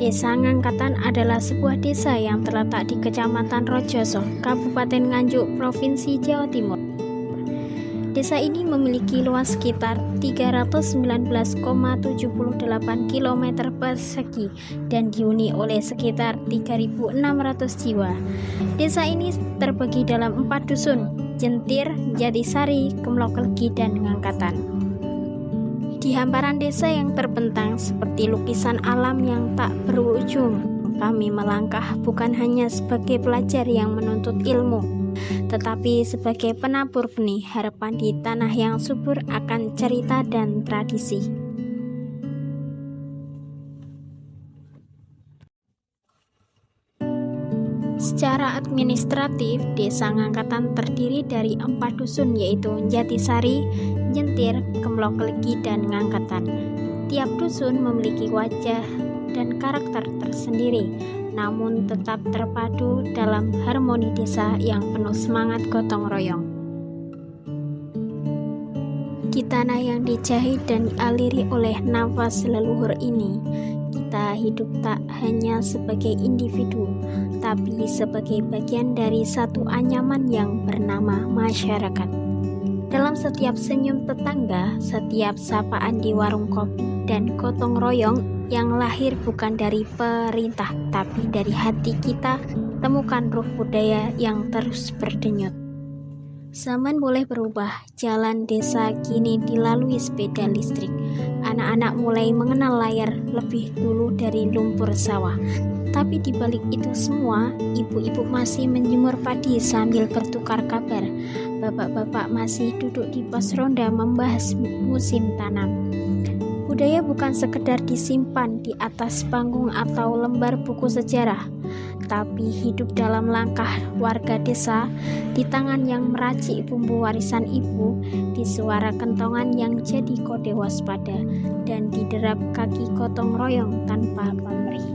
Desa Ngangkatan adalah sebuah desa yang terletak di Kecamatan Rojoso, Kabupaten Nganjuk, Provinsi Jawa Timur. Desa ini memiliki luas sekitar 319,78 km persegi dan dihuni oleh sekitar 3.600 jiwa. Desa ini terbagi dalam 4 dusun: Jentir, Jatisari, Kemloklegi, dan Ngangkatan. Di hamparan desa yang terbentang seperti lukisan alam yang tak berujung, kami melangkah bukan hanya sebagai pelajar yang menuntut ilmu, tetapi sebagai penabur benih harapan di tanah yang subur akan cerita dan tradisi. Secara administratif, Desa Ngangkatan terdiri dari 4 dusun, yaitu Jatisari, Jentir, Kemloklegi, dan Ngangkatan. Tiap dusun memiliki wajah dan karakter tersendiri, namun tetap terpadu dalam harmoni desa yang penuh semangat gotong royong. Di tanah yang dijahit dan dialiri oleh nafas leluhur ini, kita hidup tak hanya sebagai individu, tapi sebagai bagian dari satu anyaman yang bernama masyarakat. Dalam setiap senyum tetangga, setiap sapaan di warung kopi, dan gotong royong yang lahir bukan dari perintah, tapi dari hati kita, temukan ruh budaya yang terus berdenyut. Zaman boleh berubah, jalan desa kini dilalui sepeda listrik. Anak-anak mulai mengenal layar lebih dulu dari lumpur sawah. Tapi di balik itu semua, ibu-ibu masih menjemur padi sambil bertukar kabar. Bapak-bapak masih duduk di pos ronda membahas musim tanam. Budaya bukan sekedar disimpan di atas panggung atau lembar buku sejarah, tapi hidup dalam langkah warga desa, di tangan yang meracik bumbu warisan ibu, di suara kentongan yang jadi kode waspada, dan di derap kaki gotong royong tanpa pamrih.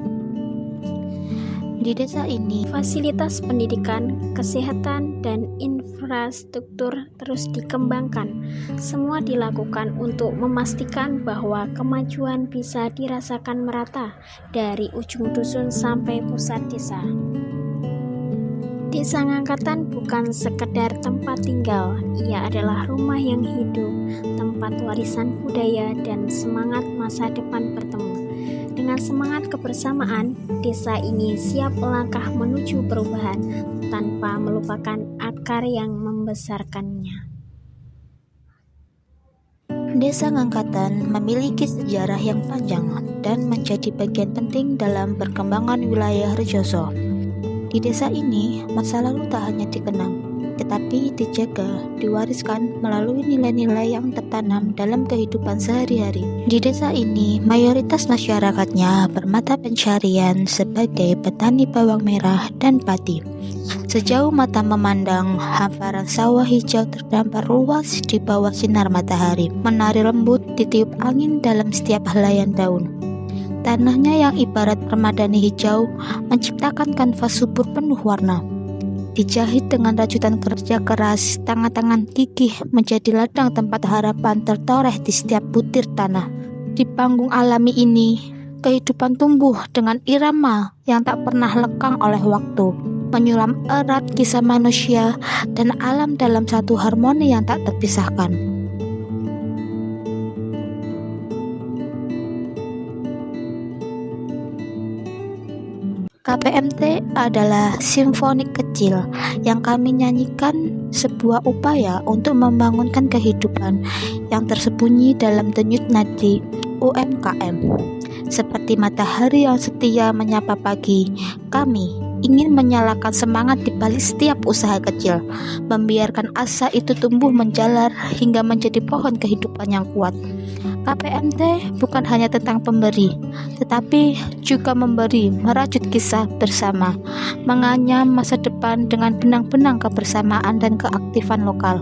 Di desa ini, fasilitas pendidikan, kesehatan, dan infrastruktur terus dikembangkan. Semua dilakukan untuk memastikan bahwa kemajuan bisa dirasakan merata dari ujung dusun sampai pusat desa. Desa Ngangkatan bukan sekedar tempat tinggal, ia adalah rumah yang hidup, tempat warisan budaya, dan semangat masa depan bertemu. Dengan semangat kebersamaan, desa ini siap melangkah menuju perubahan tanpa melupakan akar yang membesarkannya. Desa Ngangkatan memiliki sejarah yang panjang dan menjadi bagian penting dalam perkembangan wilayah Rojoso. Di desa ini, masa lalu tak hanya dikenang, tetapi dijaga, diwariskan melalui nilai-nilai yang tertanam dalam kehidupan sehari-hari. Di desa ini, mayoritas masyarakatnya bermata pencarian sebagai petani bawang merah dan padi. Sejauh mata memandang, hamparan sawah hijau terdampar luas di bawah sinar matahari, menari lembut ditiup angin dalam setiap helaian daun. Tanahnya yang ibarat permadani hijau menciptakan kanvas subur penuh warna. Dijahit dengan rajutan kerja keras, tangan-tangan gigih menjadi ladang tempat harapan tertoreh di setiap butir tanah. Di panggung alami ini, kehidupan tumbuh dengan irama yang tak pernah lekang oleh waktu, menyulam erat kisah manusia dan alam dalam satu harmoni yang tak terpisahkan. KPMT adalah simfonik kecil yang kami nyanyikan, sebuah upaya untuk membangunkan kehidupan yang tersembunyi dalam denyut nadi UMKM. Seperti matahari yang setia menyapa pagi, kami ingin menyalakan semangat di balik setiap usaha kecil, membiarkan asa itu tumbuh menjalar hingga menjadi pohon kehidupan yang kuat. KPMT bukan hanya tentang pemberi, tetapi juga memberi, merajut kisah bersama, menganyam masa depan dengan benang-benang kebersamaan dan keaktifan lokal.